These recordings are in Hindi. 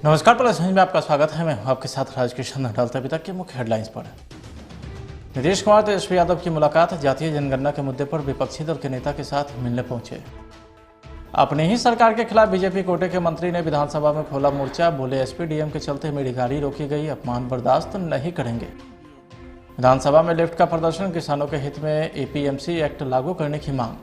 नमस्कार, प्लस में आपका स्वागत है। मैं हूं आपके साथ राजकिशन। डालते अभी तक के मुख्य हेडलाइंस पर। नीतीश कुमार तेजस्वी यादव की मुलाकात, जातीय जनगणना के मुद्दे पर विपक्षी दल के नेता के साथ मिलने पहुंचे। अपनी ही सरकार के खिलाफ बीजेपी कोटे के मंत्री ने विधानसभा में खोला मोर्चा, बोले एसपी डीएम के चलते मेरी गाड़ी रोकी गई, अपमान बर्दाश्त नहीं करेंगे। विधानसभा में लिफ्ट का प्रदर्शन, किसानों के हित में एपीएमसी एक्ट लागू करने की मांग।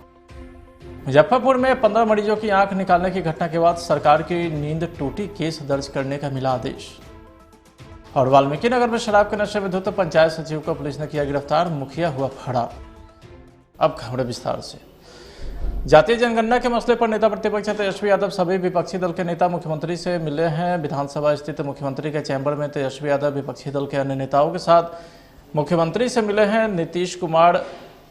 मुजफ्फरपुर में 15 मरीजों की आंख निकालने की घटना के बाद सरकार की नींद टूटी, केस दर्ज करने का मिला आदेश। और वाल्मीकि नगर में शराब के नशे में धुत पंचायत सचिव को पुलिस ने किया गिरफ्तार, मुखिया हुआ फरार। अब खबरें विस्तार से। जातीय जनगणना के मसले पर नेता प्रतिपक्ष तेजस्वी यादव सभी विपक्षी दल के नेता मुख्यमंत्री से मिले हैं। विधानसभा स्थित मुख्यमंत्री के चैम्बर में तेजस्वी यादव विपक्षी दल के अन्य नेताओं के साथ मुख्यमंत्री से मिले हैं। नीतीश कुमार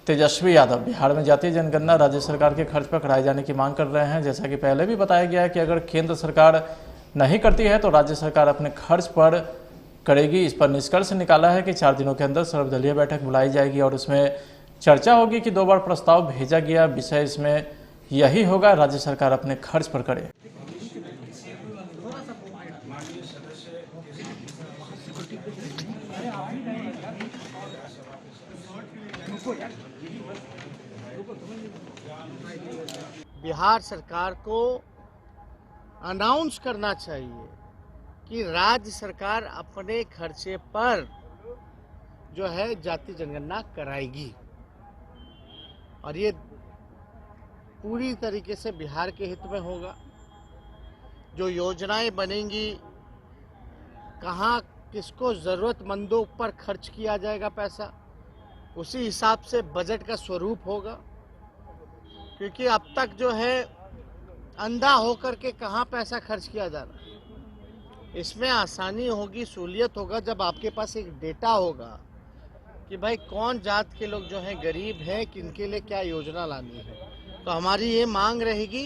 तेजस्वी यादव बिहार में जातीय जनगणना राज्य सरकार के खर्च पर कराए जाने की मांग कर रहे हैं। जैसा कि पहले भी बताया गया है कि अगर केंद्र सरकार नहीं करती है तो राज्य सरकार अपने खर्च पर करेगी। इस पर निष्कर्ष निकाला है कि 4 दिनों के अंदर सर्वदलीय बैठक बुलाई जाएगी और उसमें चर्चा होगी कि 2 बार प्रस्ताव भेजा गया, विषय इसमें यही होगा, राज्य सरकार अपने खर्च पर करे। बिहार सरकार को अनाउंस करना चाहिए कि राज्य सरकार अपने खर्चे पर जो है जातीय जनगणना कराएगी और ये पूरी तरीके से बिहार के हित में होगा। जो योजनाएं बनेंगी, कहाँ किसको ज़रूरतमंदों पर खर्च किया जाएगा पैसा, उसी हिसाब से बजट का स्वरूप होगा। क्योंकि अब तक जो है अंधा होकर के कहाँ पैसा खर्च किया जा रहा है। इसमें आसानी होगी, सहूलियत होगा जब आपके पास एक डेटा होगा कि भाई कौन जात के लोग जो हैं गरीब हैं, किनके लिए क्या योजना लानी है। तो हमारी ये मांग रहेगी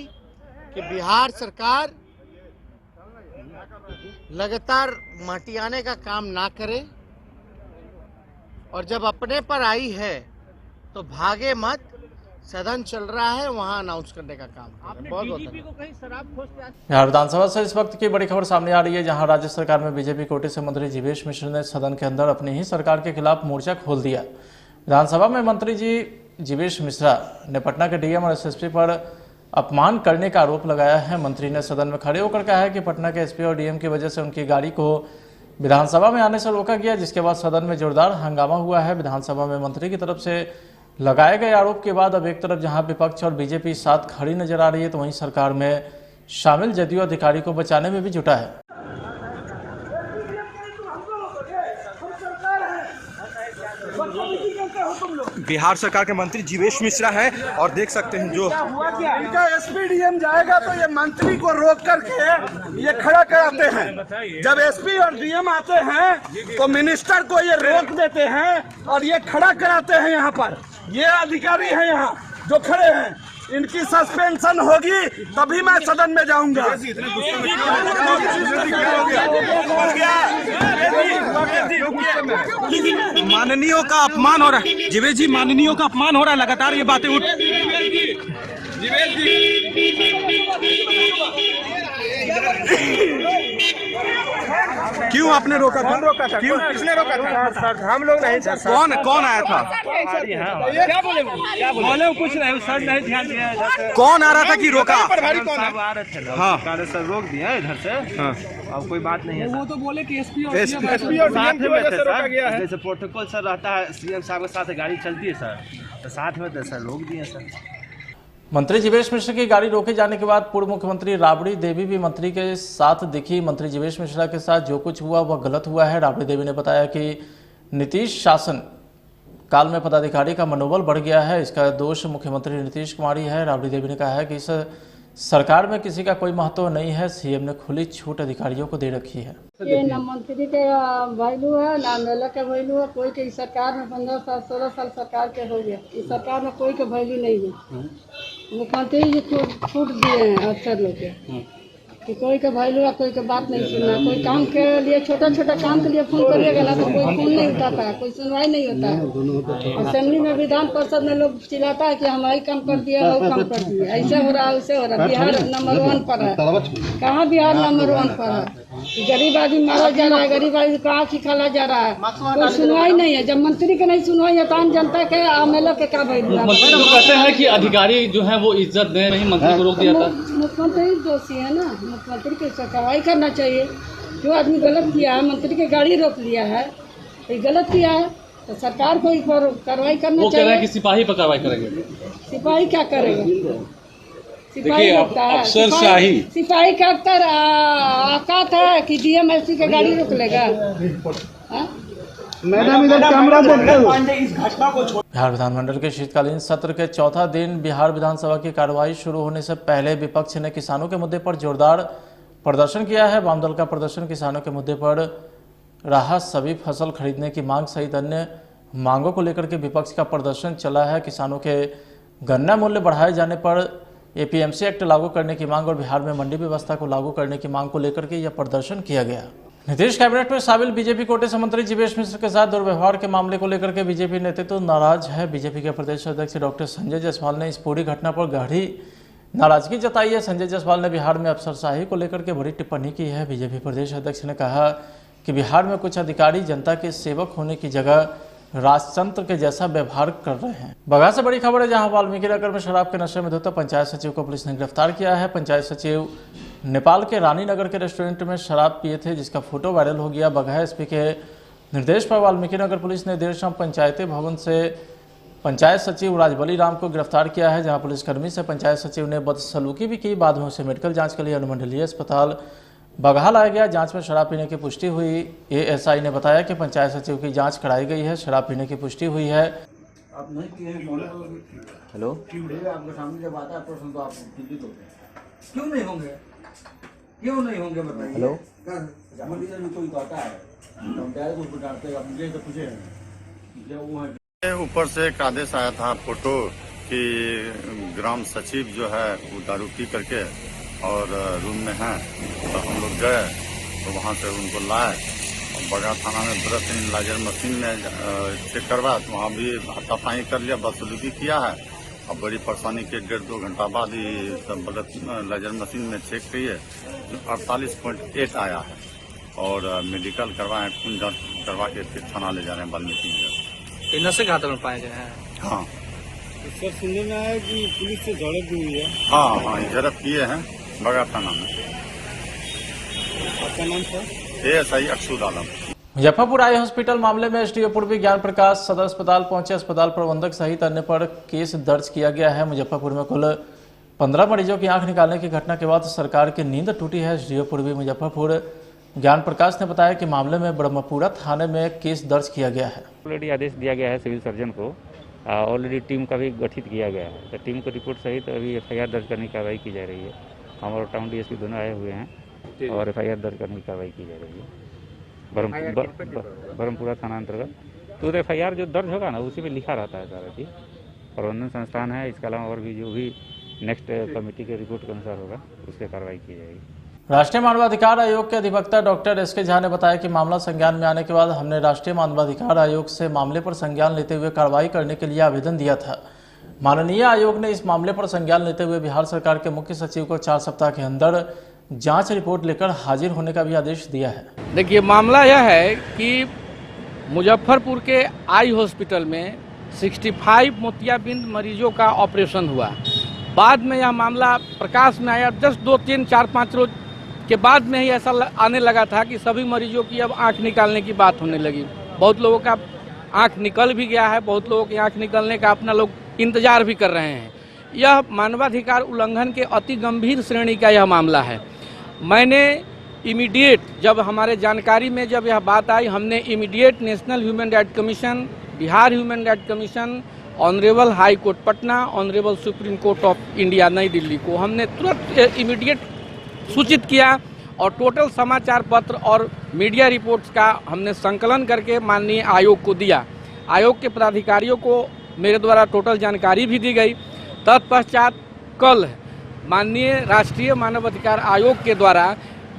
कि बिहार सरकार लगातार मटियाने का काम ना करे और जब अपने पर आई है तो भागे मत। सदन चल रहा है, वहां अनाउंस करने का काम। आपने बीजेपी को कहीं शराब खोज के बिहार विधानसभा से इस वक्त की बड़ी खबर सामने आ रही है, जहां राज्य सरकार में बीजेपी कोटे से मंत्री जीवेश मिश्र ने सदन के अंदर अपनी ही सरकार के खिलाफ मोर्चा खोल दिया। विधानसभा में मंत्री जी जीवेश मिश्रा ने पटना के डीएम और एसएसपी पर अपमान करने का आरोप लगाया है। मंत्री ने सदन में खड़े होकर कहा है कि पटना के एसपी और डीएम की वजह से उनकी गाड़ी को विधानसभा में आने से रोका गया, जिसके बाद सदन में जोरदार हंगामा हुआ है। विधानसभा में मंत्री की तरफ से लगाए गए आरोप के बाद अब एक तरफ जहां विपक्ष और बीजेपी साथ खड़ी नजर आ रही है, तो वहीं सरकार में शामिल जदयू अधिकारी को बचाने में भी जुटा है। बिहार सरकार के मंत्री जीवेश मिश्रा हैं और देख सकते हैं जो इनका एसपी डीएम जाएगा तो ये मंत्री को रोक करके ये खड़ा कराते हैं। जब एसपी और डीएम आते हैं तो मिनिस्टर को ये रोक देते हैं और ये खड़ा कराते हैं। यहाँ पर ये अधिकारी हैं यहाँ जो खड़े हैं, इनकी सस्पेंशन होगी तभी मैं सदन में जाऊंगा। माननीयों का अपमान हो रहा है। जीवेश जी, माननीयों का अपमान हो रहा है, लगातार ये बातें उठ। क्यों आपने रोका था? क्यों? किसने रोका था? सर हम लोग नहीं सर। कौन आया था? क्या बोले कुछ नहीं, सर नहीं ध्यान दिया। कौन आ रहा था कि रोका? आ रहे थे। हाँ सर रोक दिया इधर से। हाँ, अब कोई बात नहीं है। वो तो बोले कि एसपी और साथ में थे सर। जैसे प्रोटोकॉल सर रहता है, सीएम साहब के साथ गाड़ी चलती है सर, तो साथ में थे सर, रोक दिए सर। मंत्री जीवेश मिश्र की गाड़ी रोके जाने के बाद पूर्व मुख्यमंत्री राबड़ी देवी भी मंत्री के साथ दिखी। मंत्री जीवेश मिश्रा के साथ जो कुछ हुआ वह गलत हुआ है। राबड़ी देवी ने बताया कि नीतीश शासन काल में पदाधिकारी का मनोबल बढ़ गया है, इसका दोष मुख्यमंत्री नीतीश कुमार ही है। राबड़ी देवी ने कहा है कि इस सरकार में किसी का कोई महत्व नहीं है, सीएम ने खुली छूट अधिकारियों को दे रखी है। ये न मंत्री के वैल्यू है न एमएलए के वैल्यू है। कोई के इस सरकार में 15 साल 16 साल सरकार के हो गया, इस सरकार में कोई के वैल्यू नहीं है। मुख्यमंत्री जी छूट दिए हैं अफसर लोग के कि कोई के वैल्यू है, कोई के बात नहीं सुनना। कोई काम के लिए छोटा छोटा काम के लिए फोन करिएगा ना तो कोई फोन नहीं उठाता, कोई सुनवाई नहीं होता है। असेंबली में विधान परिषद में लोग चिल्लाता है कि हमारी काम कर दिया, वो काम कर दिया, ऐसे हो रहा है वैसे हो रहा है। बिहार नंबर 1 पर है। कहाँ बिहार नंबर 1 पर है? कि गरीब आदमी मारा जा रहा है, गरीब आदमी को आँख खिला जा रहा है, कोई सुनवाई नहीं है। जब मंत्री के नहीं सुनवाई है तो आम जनता के एमएलए के क्या भाई। मंत्री तो कहते हैं कि अधिकारी जो है वो इज्जत दे रही, मंत्री को रोक दिया था। मुख्यमंत्री दोषी है ना, मुख्यमंत्री की कार्रवाई करना चाहिए। जो आदमी गलत किया है, मंत्री की गाड़ी रोक लिया है, ये गलत किया है तो सरकार को इस पर कार्रवाई करना चाहिए। वो कह रहे हैं कि सिपाही पर कार्रवाई करेंगे। सिपाही क्या करेगा? देखिए अफसरशाही, सिपाही का औकात है कि डीएमएसपी की गाड़ी रोक लेगा? मैडम इधर कैमरा देखते हो। बिहार विधानमंडल के शीतकालीन सत्र के चौथा दिन बिहार विधानसभा की कार्यवाही शुरू होने से पहले विपक्ष ने किसानों के मुद्दे पर जोरदार प्रदर्शन किया है। वाम दल का प्रदर्शन किसानों के मुद्दे पर रहा सभी फसल खरीदने की मांग सहित अन्य मांगों को लेकर के विपक्ष का प्रदर्शन चला है। किसानों के गन्ना मूल्य बढ़ाए जाने पर एपीएमसी एक्ट लागू करने की मांग और बिहार में मंडी व्यवस्था को लागू करने की मांग को लेकर के यह प्रदर्शन किया गया। नीतीश कैबिनेट में शामिल बीजेपी कोटे से मंत्री जीवेश मिश्र के साथ दुर्व्यवहार के मामले को लेकर के बीजेपी नेतृत्व नाराज है। बीजेपी के प्रदेश अध्यक्ष डॉक्टर संजय जायसवाल ने इस पूरी घटना पर गहरी नाराजगी जताई है। संजय जायसवाल ने बिहार में अफसरशाही को लेकर के बड़ी टिप्पणी की है। बीजेपी प्रदेश अध्यक्ष ने कहा कि बिहार में कुछ अधिकारी जनता के सेवक होने की जगह राजतंत्र के जैसा व्यवहार कर रहे हैं। बगहा से बड़ी खबर है, जहां वाल्मीकि नगर में शराब के नशे में धुत पंचायत सचिव को पुलिस ने गिरफ्तार किया है। पंचायत सचिव नेपाल के रानी नगर के रेस्टोरेंट में शराब पिए थे, जिसका फोटो वायरल हो गया। बगहा एसपी के निर्देश पर वाल्मीकि नगर पुलिस ने देर शाम पंचायती भवन से पंचायत सचिव राजबली राम को गिरफ्तार किया है, जहां पुलिसकर्मी से पंचायत सचिव ने बदसलूकी भी की। बाद में उसे मेडिकल जांच के लिए अनुमंडलीय अस्पताल बगहा लाया गया। जांच में शराब पीने की पुष्टि हुई। एएसआई ने बताया कि पंचायत सचिव की जांच कराई गई है, शराब पीने की पुष्टि हुई है। हेलो, आपके सामने जब आता है प्रश्न तो आप चिंतित होते हैं, क्यों नहीं होंगे? क्यों नहीं होंगे बताइए। हेलो, कोई कहता है तो डांटते, आप मुझे तो पूछे वो है। ऊपर से एक आदेश आया था फोटो कि ग्राम सचिव जो है वो दारू पी करके और रूम में हैं, तो हम लोग गए तो वहाँ से उनको लाए और बगहा थाना में ब्रेथ एनालाइजर मशीन में चेक करवाया तो वहाँ भी हाथापाई कर लिया, बदसलूकी किया है। अब बड़ी परेशानी के 1.5-2 घंटा बाद ही ब्रेथ एनालाइजर मशीन में चेक किए 48.8 आया है और मेडिकल करवाए, खून जाँच करवा के फिर थाना ले जा रहे हैं वाल्मीकि नगर। नशे के हाथ में पाए गए हैं। हाँ सर, सुनने में आया कि पुलिस से झड़प भी हुई है। हाँ, झड़प किए हैं बगहा थाना में। आपका नाम सर? एएसआई अकसूद आलम। मुजफ्फरपुर आई हॉस्पिटल मामले में एसडीओ पूर्वी ज्ञान प्रकाश सदर अस्पताल पहुंचे। अस्पताल प्रबंधक सहित अन्य पर केस दर्ज किया गया है। मुजफ्फरपुर में कुल 15 मरीजों की आंख निकालने की घटना के बाद सरकार की नींद टूटी है। एसडीओ पूर्वी मुजफ्फरपुर ज्ञान प्रकाश ने बताया कि मामले में ब्रह्मपुरा थाने में केस दर्ज किया गया है। ऑलरेडी आदेश दिया गया है सिविल सर्जन को, ऑलरेडी टीम का भी गठित किया गया है, तो टीम को रिपोर्ट सहित अभी एफआईआर दर्ज करने की कार्रवाई की जा रही है। हम और टाउन डीएसपी दोनों आए हुए हैं और एफआईआर दर्ज करने की कार्रवाई की जा रही है ब्रह्मपुरा थाना अंतर्गत। तो एफआईआर जो दर्ज होगा ना उसी में लिखा रहता है सारा चीज़। प्रबंधन संस्थान है, इसके अलावा और भी जो भी नेक्स्ट कमेटी के रिपोर्ट के अनुसार होगा उस पर कार्रवाई की जाएगी। राष्ट्रीय मानवाधिकार आयोग के अधिवक्ता डॉक्टर एसके झा ने बताया कि मामला संज्ञान में आने के बाद हमने राष्ट्रीय मानवाधिकार आयोग से मामले पर संज्ञान लेते हुए कार्रवाई करने के लिए आवेदन दिया था। माननीय आयोग ने इस मामले पर संज्ञान लेते हुए बिहार सरकार के मुख्य सचिव को 4 सप्ताह के अंदर जांच रिपोर्ट लेकर हाजिर होने का भी आदेश दिया है। देखिए, मामला यह है कि मुजफ्फरपुर के आई हॉस्पिटल में 65 मोतियाबिंद मरीजों का ऑपरेशन हुआ। बाद में यह मामला प्रकाश में आया, जस्ट 2, 3, 4, 5 रोज के बाद में ही ऐसा आने लगा था कि सभी मरीजों की अब आंख निकालने की बात होने लगी। बहुत लोगों का आंख निकल भी गया है, बहुत लोगों की आंख निकलने का अपना लोग इंतजार भी कर रहे हैं। यह मानवाधिकार उल्लंघन के अति गंभीर श्रेणी का यह मामला है। मैंने इमीडिएट, जब हमारे जानकारी में जब यह बात आई, हमने immediate national human right commission, Bihar human right commission, honourable high court Patna, honourable supreme court of India नई दिल्ली को हमने तुरंत इमीडिएट सूचित किया और टोटल समाचार पत्र और मीडिया रिपोर्ट्स का हमने संकलन करके माननीय आयोग को दिया। आयोग के पदाधिकारियों को मेरे द्वारा टोटल जानकारी भी दी गई। तत्पश्चात कल माननीय राष्ट्रीय मानवाधिकार आयोग के द्वारा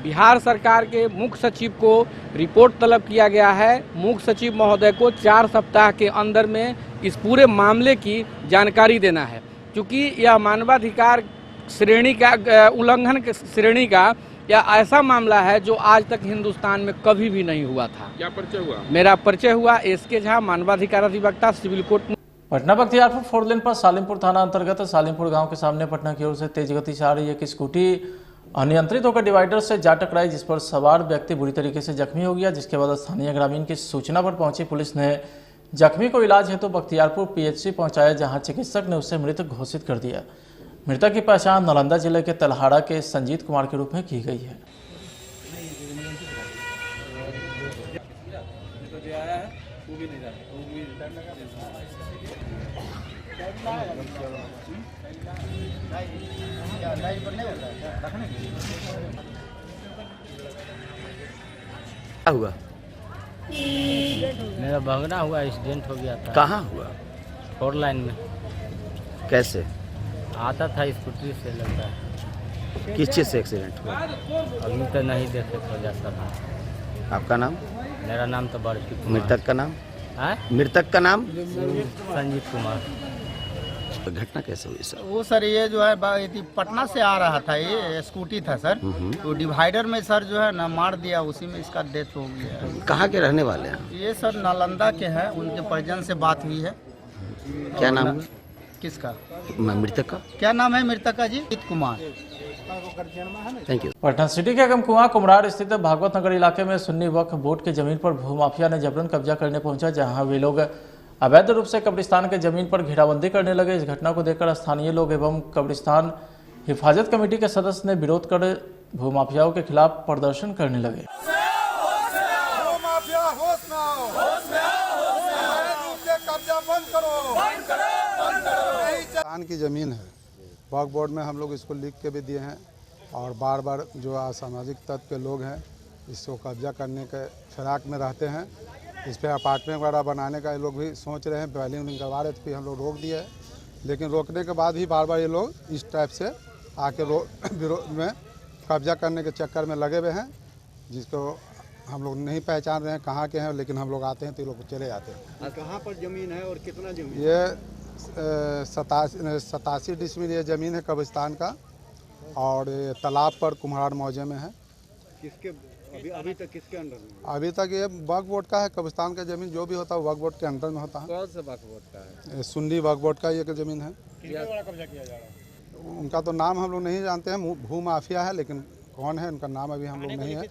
बिहार सरकार के मुख्य सचिव को रिपोर्ट तलब किया गया है। मुख्य सचिव महोदय को 4 सप्ताह के अंदर में इस पूरे मामले की जानकारी देना है, क्योंकि यह मानवाधिकार श्रेणी का उल्लंघन के श्रेणी का या ऐसा मामला है जो आज तक हिंदुस्तान में कभी भी नहीं हुआ था। क्या परिचय हुआ? मेरा परिचय हुआ एसके झा, मानवाधिकार अधिवक्ता, सिविल कोर्ट। पटना बख्तियारपुर 4 लेन पर सालिमपुर थाना अंतर्गत सालिमपुर गांव के सामने पटना की ओर से तेज गति से आ रही एक स्कूटी अनियंत्रित होकर डिवाइडर से जा टकराई, जिस पर सवार व्यक्ति बुरी तरीके से जख्मी हो गया। जिसके बाद स्थानीय ग्रामीण की सूचना पर पहुंची पुलिस ने जख्मी को इलाज हेतु बख्तियारपुर पीएचसी पहुंचाया, जहां चिकित्सक ने उसे मृत घोषित कर दिया। मृतक की पहचान नालंदा जिले के तलहाड़ा के संजीत कुमार के रूप में की गई है। क्या हुआ? मेरा भगना हुआ, एक्सीडेंट हो गया था। कहाँ हुआ? 4 लाइन में। कैसे? आता था स्कूटी से, लगता है। किस चीज़ से एक्सीडेंट हुआ? अभी तो नहीं देखे तो जैसा था। आपका नाम? मेरा नाम तो बड़की कुमार। मृतक का नाम? है? मृतक का नाम? संजीत कुमार। घटना कैसे हुई सर? वो सर ये जो है पटना से आ रहा था, ये स्कूटी था सर, तो डिवाइडर में सर जो है ना मार दिया, उसी में इसका डेथ हो गया। कहाँ के रहने वाले हैं? ये सर नालंदा के हैं, उनके परिजन से बात हुई है। क्या नाम है? किसका? मृतक का क्या नाम है मृतक का? जी Kumar. Thank you. Patna city के गमकुआं कुमरार स्थित भागवत नगर इलाके में सुन्नी वक्फ बोर्ड की जमीन पर भूमाफिया ने जबरन कब्जा करने पहुंचा, जहां वे लोग अवैध रूप से कब्रिस्तान के जमीन पर घेराबंदी करने लगे। इस घटना को देखकर स्थानीय लोग एवं कब्रिस्तान हिफाजत कमेटी के सदस्य ने विरोध कर भूमाफियाओं के खिलाफ प्रदर्शन करने लगे। की जमीन है, वक्फ बोर्ड में हम लोग इसको लिख के भी दिए हैं और बार बार जो असामाजिक तत्व के लोग हैं इसको कब्जा करने के फिराक में रहते हैं। इस पर अपार्टमेंट वगैरह बनाने का ये लोग भी सोच रहे हैं। पहले उन्हें करवा रहे थे, फिर हम लोग रोक दिए है, लेकिन रोकने के बाद भी बार बार ये लोग इस टाइप से आके विरोध में कब्जा करने के चक्कर में लगे हुए हैं, जिसको हम लोग नहीं पहचान रहे हैं कहाँ के हैं, लेकिन हम लोग आते हैं तो ये लोग चले जाते हैं। कहाँ पर ज़मीन है और कितना ज़मीन? ये 87 डिसमिल ये ज़मीन है कब्रिस्तान का, और ये तालाब पर कुम्हार मौजे में है। किसके अभी तक किसके अंडर में? अभी तक ये वक्फ बोर्ड का है। कब्रिस्तान का ज़मीन जो भी होता है वक्फ बोर्ड के अंडर में होता है। कौन सा वक्फ बोर्ड का है? सुन्नी वक्फ बोर्ड का ये ज़मीन है। किसके द्वारा कब्जा किया जा रहा है? उनका तो नाम हम लोग नहीं जानते हैं, भू माफिया है, लेकिन कौन है उनका नाम अभी हम लोग नहीं है।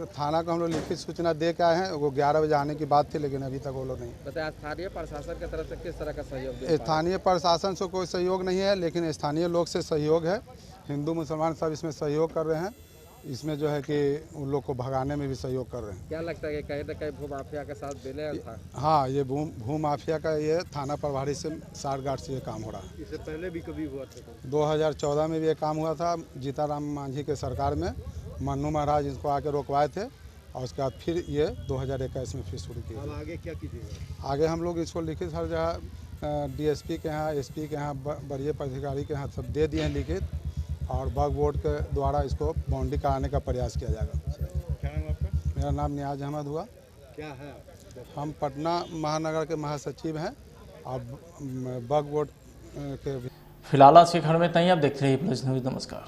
थाना को हम लोग लिखित सूचना दे के आए हैं, वो 11 बजे आने की बात थी, लेकिन अभी तक वो लोग नहीं। बताया स्थानीय प्रशासन की तरफ से किस तरह का सहयोग? स्थानीय प्रशासन से कोई सहयोग नहीं है, लेकिन स्थानीय लोग से सहयोग है। हिंदू मुसलमान सब इसमें सहयोग कर रहे हैं। इसमें जो है कि उन लोग को भगाने में भी सहयोग कर रहे हैं। क्या लगता है कि कहीं ना कहीं भू माफिया के साथ विलय था? हाँ, ये भू माफिया का ये थाना प्रभारी से साठगांठ से ये काम हो रहा है। इससे पहले भी कभी हुआ था? 2014 में भी ये काम हुआ था, जीताराम मांझी के सरकार में। मन्नू महाराज इसको आके रोकवाए थे, और उसके बाद फिर ये 2021 में फिर शुरू किया। अब आगे क्या कीजिएगा? आगे हम लोग इसको लिखित हर जगह DSP के यहाँ, SP के यहाँ, वरीय पदाधिकारी के यहाँ सब दे दिए हैं लिखित, और वक्फ बोर्ड के द्वारा इसको बाउंड्री कराने का प्रयास किया जाएगा। क्या नाम आपका? मेरा नाम नियाज अहमद हुआ। क्या है? हम पटना महानगर के महासचिव हैं और वक्फ बोर्ड के। फिलहाल आज की खबर में इतना ही। आप देखते रहिए प्लस न्यूज। नमस्कार।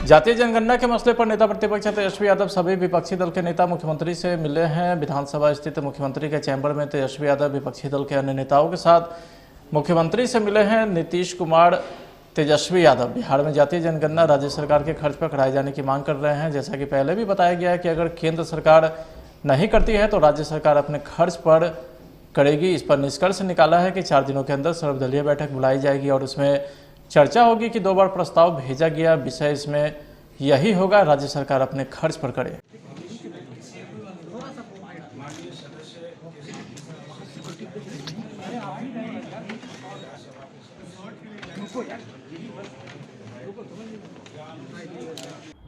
जातीय जनगणना के मसले पर नेता प्रतिपक्ष तेजस्वी यादव सभी विपक्षी दल के नेता मुख्यमंत्री से मिले हैं। विधानसभा स्थित मुख्यमंत्री के चैम्बर में तेजस्वी यादव विपक्षी दल के अन्य नेताओं के साथ मुख्यमंत्री से मिले हैं। नीतीश कुमार तेजस्वी यादव बिहार में जातीय जनगणना राज्य सरकार के खर्च पर कराए जाने की मांग कर रहे हैं। जैसा कि पहले भी बताया गया है कि अगर केंद्र सरकार नहीं करती है तो राज्य सरकार अपने खर्च पर करेगी। इस पर निष्कर्ष निकाला है कि 4 दिनों के अंदर सर्वदलीय बैठक बुलाई जाएगी और उसमें चर्चा होगी कि 2 बार प्रस्ताव भेजा गया। विषय इसमें यही होगा, राज्य सरकार अपने खर्च पर करे।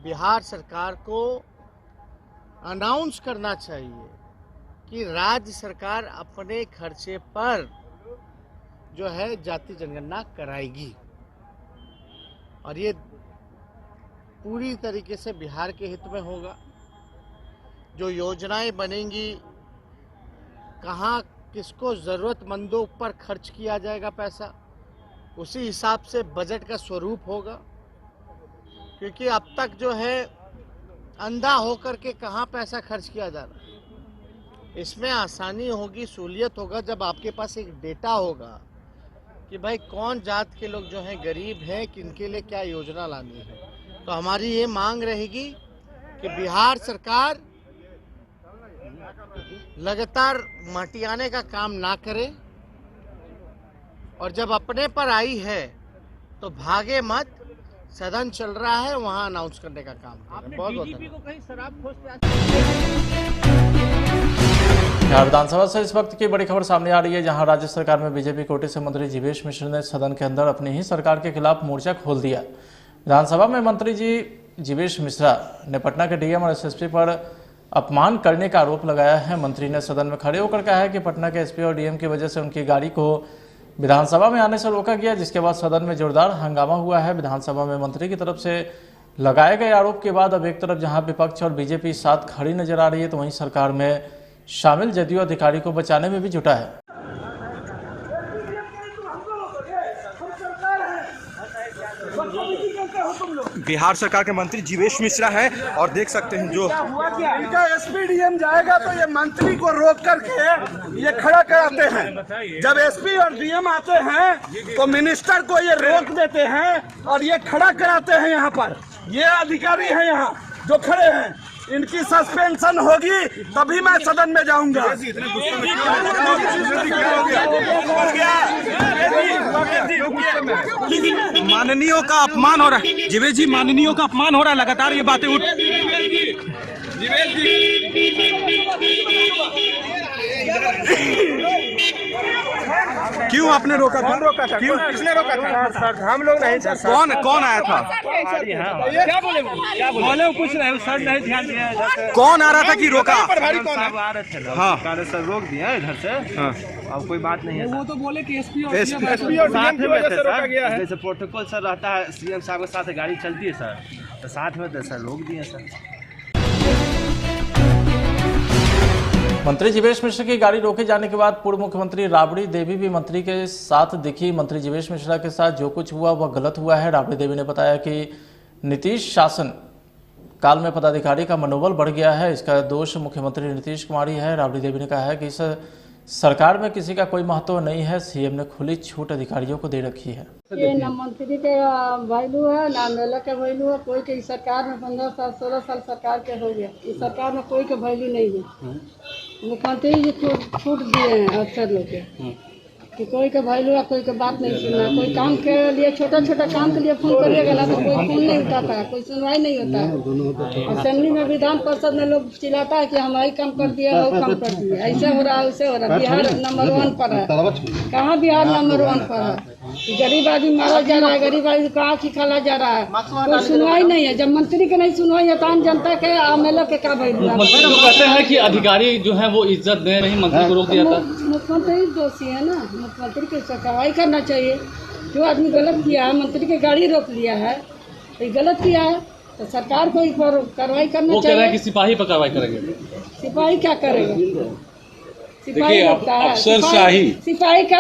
बिहार सरकार को अनाउंस करना चाहिए कि राज्य सरकार अपने खर्चे पर जो है जाति जनगणना कराएगी, और ये पूरी तरीके से बिहार के हित में होगा। जो योजनाएं बनेंगी, कहाँ किसको ज़रूरतमंदों पर खर्च किया जाएगा पैसा, उसी हिसाब से बजट का स्वरूप होगा, क्योंकि अब तक जो है अंधा होकर के कहाँ पैसा खर्च किया जा रहा है। इसमें आसानी होगी, सहूलियत होगा जब आपके पास एक डेटा होगा कि भाई कौन जात के लोग जो हैं गरीब हैं, किनके लिए क्या योजना लानी है। तो हमारी ये मांग रहेगी कि बिहार सरकार लगातार माटियाने का काम ना करे और जब अपने पर आई है तो भागे मत। सदन चल रहा है, वहां अनाउंस करने का काम करें। बहुत बहुत को कहीं शराब खोज बिहार विधानसभा से इस वक्त की बड़ी खबर सामने आ रही है, जहां राज्य सरकार में बीजेपी कोटे से मंत्री जीवेश मिश्र ने सदन के अंदर अपनी ही सरकार के खिलाफ मोर्चा खोल दिया। विधानसभा में मंत्री जीवेश मिश्रा ने पटना के डीएम और एसएसपी पर अपमान करने का आरोप लगाया है। मंत्री ने सदन में खड़े होकर कहा है कि पटना के एसपी और डीएम की वजह से उनकी गाड़ी को विधानसभा में आने से रोका गया, जिसके बाद सदन में जोरदार हंगामा हुआ है। विधानसभा में मंत्री की तरफ से लगाए गए आरोप के बाद अब एक तरफ जहां विपक्ष और बीजेपी साथ खड़ी नजर आ रही है, तो वहीं सरकार में शामिल जदयू अधिकारी को बचाने में भी जुटा है। बिहार सरकार के मंत्री जीवेश मिश्रा हैं और देख सकते हैं जो इनका एसपी डीएम जाएगा तो ये मंत्री को रोक करके ये खड़ा कराते हैं। जब एसपी और डीएम आते हैं तो मिनिस्टर को ये रोक देते हैं और ये खड़ा कराते हैं। यहाँ पर ये अधिकारी हैं यहाँ जो खड़े हैं, इनकी सस्पेंशन होगी तभी मैं सदन में जाऊंगा। माननीयों का अपमान हो रहा है। जीवेश जी, माननीयों का अपमान हो रहा है, लगातार ये बातें उठ क्यों आपने रोका था? क्यों? किसने रोका था? सर हम लोग नहीं। कौन आया था? क्या बोले कुछ नहीं, सर नहीं ध्यान दिया। कौन आ रहा था कि रोका? साहब आ रहे थे। हाँ सर रोक दिया इधर से। हाँ अब कोई बात नहीं है। वो तो बोले कि एसपी और साथ में थे सर, जैसे प्रोटोकॉल सर रहता है, सीएम साहब के साथ गाड़ी चलती है सर, तो साथ में थे सर, रोक दिए सर। मंत्री जीवेश मिश्र की गाड़ी रोके जाने के बाद पूर्व मुख्यमंत्री राबड़ी देवी भी मंत्री के साथ दिखी। मंत्री जीवेश मिश्रा के साथ जो कुछ हुआ वह गलत हुआ है। राबड़ी देवी ने बताया कि नीतीश शासन काल में पदाधिकारी का मनोबल बढ़ गया है, इसका दोष मुख्यमंत्री नीतीश कुमार ही है। राबड़ी देवी ने कहा है कि इस सरकार में किसी का कोई महत्व नहीं है, सीएम ने खुली छूट अधिकारियों को दे रखी है। ये न मंत्री के वैल्यू है न एमएलए के वैल्यू है। कोई के इस सरकार में 15 साल 16 साल सरकार के हो गया, इस सरकार में कोई के वैल्यू नहीं है। मुख्यमंत्री जी छूट दिए हैं अफसर लोग के कि कोई का वैल्यू है, कोई का बात नहीं सुनना। कोई काम के लिए छोटा छोटा काम के लिए फोन करिएगा तो कोई फोन नहीं उठाता है, कोई सुनवाई नहीं होता है। असेंबली में विधान परिषद में लोग चिल्लाता है कि हम यही काम कर दिए, वो काम कर दिए, ऐसे हो रहा है वैसे हो रहा है। बिहार नंबर 1 पर है। कहाँ बिहार नंबर 1 पर है? गरीब आदमी मारा जा रहा है, गरीब आदमी कहाँ खिखाला जा रहा है, कोई सुनवाई नहीं है। जब मंत्री के नहीं सुनवाई है तो आम जनता के एमएलए के क्या वैल्यू है? कहते हैं कि अधिकारी जो है वो इज्जत दे नहीं, मंत्री को रोक दिया था। मुख्यमंत्री दोषी है ना, मुख्यमंत्री की कार्रवाई करना चाहिए। जो आदमी गलत किया है, मंत्री की गाड़ी रोक लिया है तो गलत किया है, तो सरकार को इस पर कार्रवाई करना चाहिए। वो कह रहे हैं कि सिपाही पर कार्रवाई करेंगे। सिपाही क्या करेगा? देखिए अफसरशाही, सिपाही का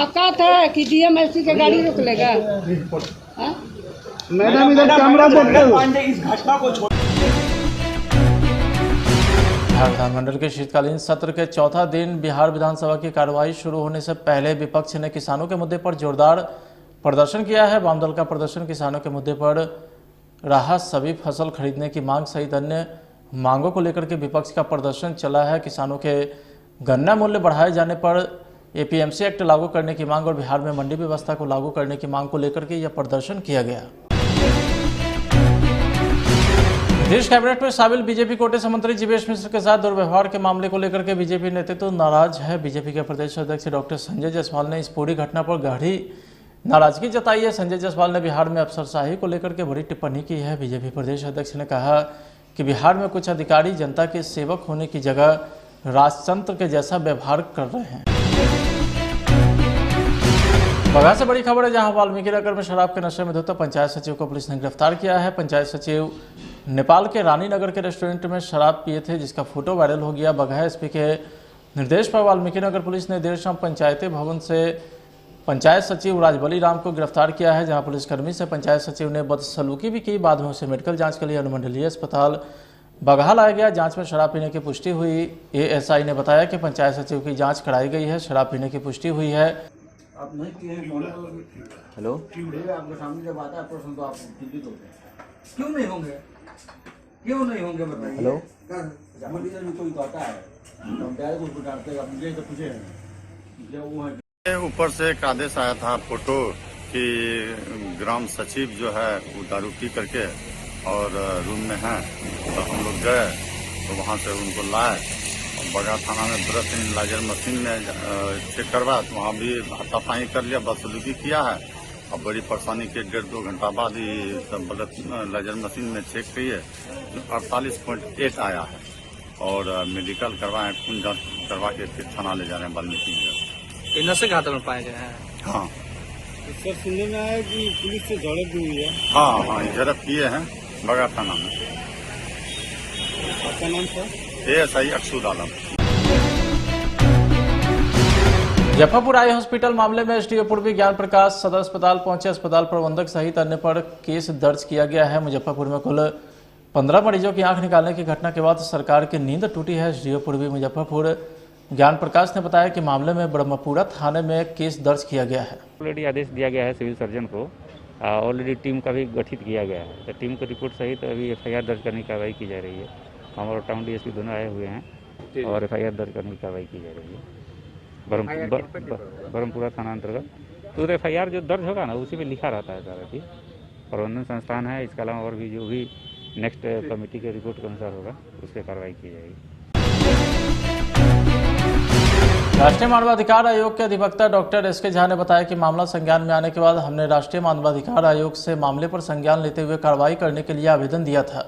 औकात है कि डीएम एसपी की गाड़ी रोक लेगा? मैडम इधर कैमरा पांडे इस घटना को छोड़। बिहार विधानमंडल के शीतकालीन सत्र के चौथा दिन बिहार विधानसभा की कार्रवाई शुरू होने से पहले विपक्ष ने किसानों के मुद्दे पर जोरदार प्रदर्शन किया है। वाम दल का प्रदर्शन किसानों के मुद्दे पर राहत, सभी फसल खरीदने की मांग सहित अन्य मांगों को लेकर के विपक्ष का प्रदर्शन चला है। किसानों के गन्ना मूल्य बढ़ाए जाने पर एपीएमसी एक्ट लागू करने की मांग और बिहार में मंडी व्यवस्था को लागू करने की मांग को लेकर के यह प्रदर्शन किया गया। नीतीश कैबिनेट में शामिल बीजेपी कोटे से मंत्री जीवेश मिश्र के साथ दुर्व्यवहार के मामले को लेकर के बीजेपी नेतृत्व नाराज है। बीजेपी के प्रदेश अध्यक्ष डॉक्टर संजय जायसवाल ने इस पूरी घटना पर गहरी नाराजगी जताई है। संजय जायसवाल ने बिहार में अफसरशाही को लेकर के बड़ी टिप्पणी की है। बीजेपी प्रदेश अध्यक्ष ने कहा कि बिहार में कुछ अधिकारी जनता के सेवक होने की जगह राजतंत्र के जैसा व्यवहार कर रहे हैं। बगहा से बड़ी खबर है, जहां वाल्मीकि नगर में शराब के नशे में धुत पंचायत सचिव को पुलिस ने गिरफ्तार किया है। पंचायत सचिव नेपाल के रानी नगर के रेस्टोरेंट में शराब पिए थे, जिसका फोटो वायरल हो गया। बगहा एसपी के निर्देश पर वाल्मीकि नगर पुलिस ने देर शाम पंचायती भवन से पंचायत सचिव राजबली राम को गिरफ्तार किया है, जहां पुलिसकर्मी से पंचायत सचिव ने बदसलूकी भी की। बाद में उसे मेडिकल जांच के लिए अनुमंडलीय अस्पताल बगहा लाया गया। जांच में शराब पीने की पुष्टि हुई। एएसआई ने बताया कि पंचायत सचिव की जांच कराई गई है, शराब पीने की पुष्टि हुई है। आप नहीं किए हैं हेलो आपके सामने जब आता है प्रश्न तो आप चिंतित होते हैं। क्यों नहीं होंगे, क्यों नहीं होंगे बताइए। हेलो मान लीजिए कोई कहता है तो डायरेक्ट उसको डांटते हैं, आप मुझे तो पूछे वो है। ऊपर से एक आदेश आया था फोटो कि ग्राम सचिव जो है वो दारू पी करके और रूम में है, तो हम लोग गए तो वहाँ से उनको लाए। बगहा थाना में ब्रेथ एनालाइजर मशीन में चेक करवा तो वहाँ भी हाथापाई कर लिया, बदसलूकी किया है। अब बड़ी परेशानी के 1.5-2 घंटा बाद ही ब्रेथ एनालाइजर मशीन में चेक किए 48.8 आया है और मेडिकल करवाए, खून जांच करवा के फिर थाना ले जा रहे हैं वाल्मीकि नगर। नशे के हाथों में पाए गए हैं। हाँ सर सुनने में आया कि पुलिस से झड़प भी हुई है। हाँ झड़प किए हैं बगहा थाना में। आपका नाम सर? एएसआई अकसूद आलम। मुजफ्फरपुर आई हॉस्पिटल मामले में एसडीओ पूर्वी ज्ञान प्रकाश सदर अस्पताल पहुंचे। अस्पताल प्रबंधक सहित अन्य पर केस दर्ज किया गया है। मुजफ्फरपुर में कुल 15 मरीजों की आंख निकालने की घटना के बाद सरकार की नींद टूटी है। एसडीओ पूर्वी मुजफ्फरपुर ज्ञान प्रकाश ने बताया कि मामले में ब्रह्मपुरा थाने में केस दर्ज किया गया है। ऑलरेडी आदेश दिया गया है सिविल सर्जन को, ऑलरेडी टीम का भी गठित किया गया है। तो टीम को रिपोर्ट सहित अभी एफआईआर दर्ज करने की कार्रवाई की जा रही है। हम और टाउन डीएसपी दोनों आए हुए हैं और एफआईआर दर्ज करने की कार्रवाई की जा रही है ब्रह्मपुरा थाना अंतर्गत। तो एफआईआर जो दर्ज होगा ना उसी में लिखा रहता है सारा चीज़। प्रबंधन संस्थान है, इसके अलावा और भी जो भी नेक्स्ट कमेटी के रिपोर्ट के अनुसार होगा उस पर कार्रवाई की जाएगी। राष्ट्रीय मानवाधिकार आयोग के अधिवक्ता डॉक्टर एसके झा ने बताया कि मामला संज्ञान में आने के बाद हमने राष्ट्रीय मानवाधिकार आयोग से मामले पर संज्ञान लेते हुए कार्रवाई करने के लिए आवेदन दिया था।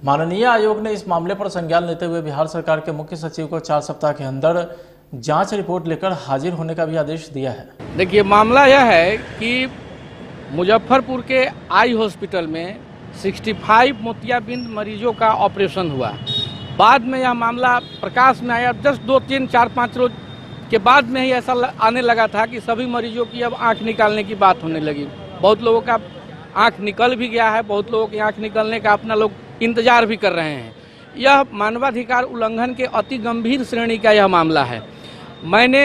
माननीय आयोग ने इस मामले पर संज्ञान लेते हुए बिहार सरकार के मुख्य सचिव को 4 सप्ताह के अंदर जांच रिपोर्ट लेकर हाजिर होने का भी आदेश दिया है। देखिए, मामला यह है कि मुजफ्फरपुर के आई हॉस्पिटल में 65 मोतियाबिंद मरीजों का ऑपरेशन हुआ। बाद में यह मामला प्रकाश में आया। जस्ट 2-3-4-5 रोज के बाद में ही ऐसा आने लगा था कि सभी मरीजों की अब आंख निकालने की बात होने लगी। बहुत लोगों का आंख निकल भी गया है, बहुत लोगों की आंख निकलने का अपना लोग इंतजार भी कर रहे हैं। यह मानवाधिकार उल्लंघन के अति गंभीर श्रेणी का यह मामला है। मैंने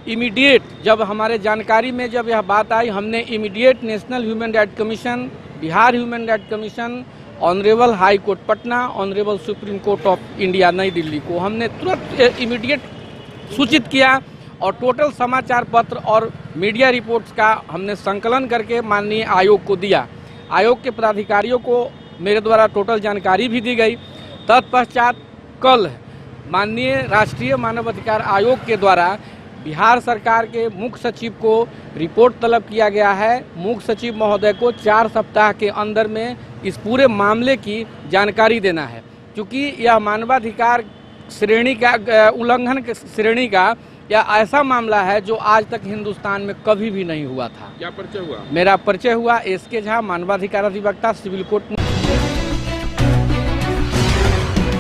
इमीडिएट, जब हमारे जानकारी में जब यह बात आई, हमने immediate national human right commission, Bihar human right commission, honourable high court Patna, honourable supreme court of India नई दिल्ली को हमने तुरंत इमीडिएट सूचित किया और टोटल समाचार पत्र और मीडिया रिपोर्ट्स का हमने संकलन करके माननीय आयोग को दिया। आयोग के पदाधिकारियों को मेरे द्वारा टोटल जानकारी भी दी गई। तत्पश्चात कल माननीय राष्ट्रीय मानवाधिकार आयोग के द्वारा बिहार सरकार के मुख्य सचिव को रिपोर्ट तलब किया गया है। मुख्य सचिव महोदय को 4 सप्ताह के अंदर में इस पूरे मामले की जानकारी देना है, क्योंकि यह मानवाधिकार श्रेणी का उल्लंघन श्रेणी का या ऐसा मामला है जो आज तक हिंदुस्तान में कभी भी नहीं हुआ था। क्या परिचय हुआ? मेरा परिचय हुआ एसके झा, मानवाधिकार अधिवक्ता, सिविल कोर्ट।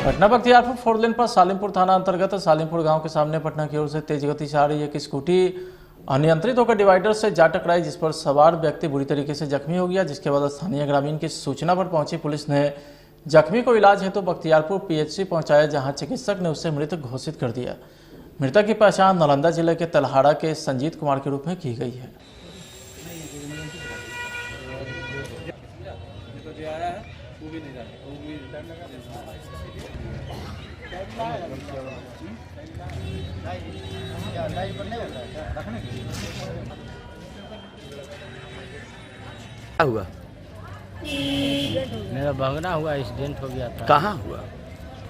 पटना बख्तियारपुर 4 लेन पर सालिमपुर थाना अंतर्गत सालिमपुर गांव के सामने पटना की ओर से तेज गति से आ रही एक स्कूटी अनियंत्रित होकर डिवाइडर से जा टकराई, जिस पर सवार व्यक्ति बुरी तरीके से जख्मी हो गया। जिसके बाद स्थानीय ग्रामीण की सूचना पर पहुंची पुलिस ने जख्मी को इलाज हेतु बख्तियारपुर पीएचसी पहुंचाया, जहां चिकित्सक ने उसे मृत घोषित कर दिया। मृतक की पहचान नालंदा जिले के तलहाड़ा के संजीत कुमार के रूप में की गई है। क्या हुआ? मेरा भगना हुआ, एक्सीडेंट हो गया था। कहाँ हुआ?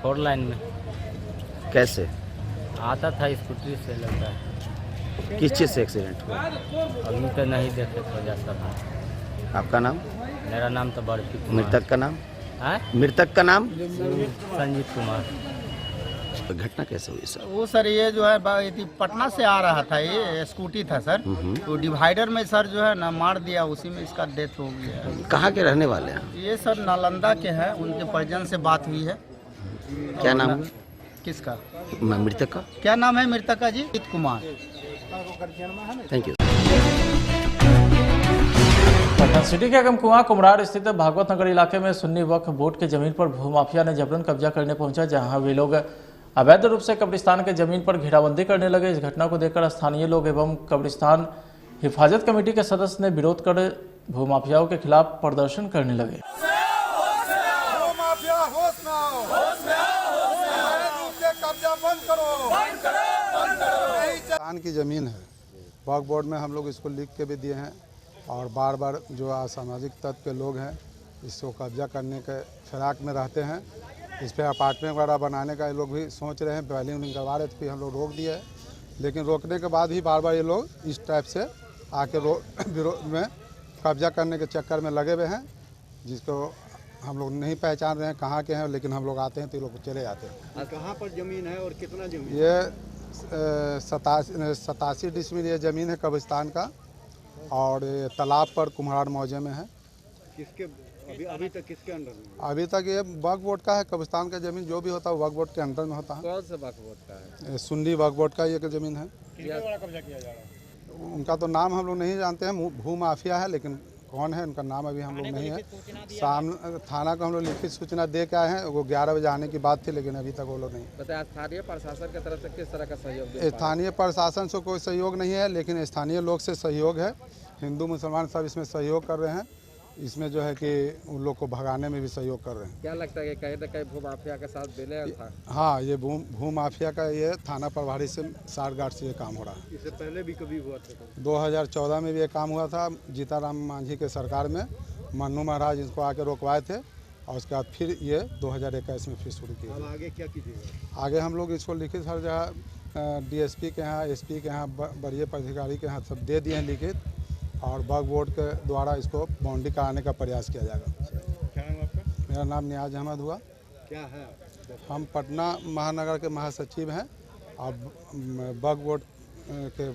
4 लाइन में। कैसे? आता था स्कूटी से, लगता है। किस चीज़ से एक्सीडेंट हुआ? अभी तो नहीं देखे तो जाता था। आपका नाम? मेरा नाम तो बड़की कुमार। मृतक का नाम? है? मृतक का नाम? संजीत कुमार। तो घटना कैसे हुई सर? वो सर ये जो है पटना से आ रहा था, ये स्कूटी था सर। तो डिवाइडर में सर जो है ना मार दिया, उसी में इसका डेथ हो गया। कहाँ के रहने वाले हैं? ये सर नालंदा के हैं, उनके परिजन से बात हुई है। क्या नाम है? किसका? मृतक का क्या नाम है मृतक का जी? Kumar. Thank you. Patna city के अगमकुआं कुमरार स्थित भागवत नगर इलाके में सुन्नी वक्फ बोर्ड के जमीन पर भूमाफिया ने जबरन कब्जा करने पहुंचा, जहां वे लोग अवैध रूप से कब्रिस्तान के जमीन पर घेराबंदी करने लगे। इस घटना को देखकर स्थानीय लोग एवं कब्रिस्तान हिफाजत कमेटी के सदस्य ने विरोध कर भूमाफियाओं के खिलाफ प्रदर्शन करने लगे। की जमीन है, वक्फ बोर्ड में हम लोग इसको लिख के भी दिए हैं और बार बार जो असामाजिक तत्व के लोग हैं इसको कब्जा करने के फिराक में रहते हैं। इस पर अपार्टमेंट वगैरह बनाने का ये लोग भी सोच रहे हैं। पहले उन्हें करवा रहे थे, फिर हम लोग रोक दिए, लेकिन रोकने के बाद भी बार बार ये लोग इस टाइप से आके विरोध में कब्जा करने के चक्कर में लगे हुए हैं, जिसको हम लोग नहीं पहचान रहे हैं कहाँ के हैं, लेकिन हम लोग आते हैं तो ये लोग चले जाते हैं। कहाँ पर जमीन है और कितना जमीन? ये 87 डिसमिल ये ज़मीन है कब्रिस्तान का, और ये तालाब पर कुम्हार मौजे में है। किसके अभी तक किसके अंडर में? अभी तक ये वक्फ बोर्ड का है। कब्रिस्तान का ज़मीन जो भी होता है वक्फ बोर्ड के अंडर में होता है। कौन सा वक्फ बोर्ड का है? सुन्नी वक्फ बोर्ड का ये ज़मीन है। किसके द्वारा कब्जा किया जा रहा है? उनका तो नाम हम लोग नहीं जानते हैं, भू माफिया है, लेकिन कौन है उनका नाम अभी हम लोग नहीं है। थाना को हम लोग लिखित सूचना दे के आए हैं। वो 11 बजे आने की बात थी, लेकिन अभी तक वो लोग नहीं। बताया स्थानीय प्रशासन की तरफ से किस तरह का सहयोग? स्थानीय प्रशासन से कोई सहयोग नहीं है, लेकिन स्थानीय लोग से सहयोग है। हिंदू मुसलमान सब इसमें सहयोग कर रहे हैं। इसमें जो है कि उन लोग को भगाने में भी सहयोग कर रहे हैं। क्या लगता है कि कहीं ना कहीं भू माफिया के साथ विलय था? हाँ, ये भू माफिया का ये थाना प्रभारी से साठगांठ से ये काम हो रहा है। इससे पहले भी कभी हुआ था? 2014 में भी ये काम हुआ था, जीताराम मांझी के सरकार में। मन्नू महाराज इसको आके रोकवाए थे, और उसके बाद फिर ये 2021 में फिर शुरू किया। अब आगे क्या कीजिएगा? आगे हम लोग इसको लिखित हर जगह DSP के यहाँ, SP के यहाँ, वरीय पदाधिकारी के यहाँ सब दे दिए हैं लिखित, और वक्फ बोर्ड के द्वारा इसको बाउंड्री कराने का प्रयास किया जाएगा। क्या नाम आपका? मेरा नाम नियाज अहमद हुआ। क्या है? हम पटना महानगर के महासचिव हैं, और वक्फ बोर्ड के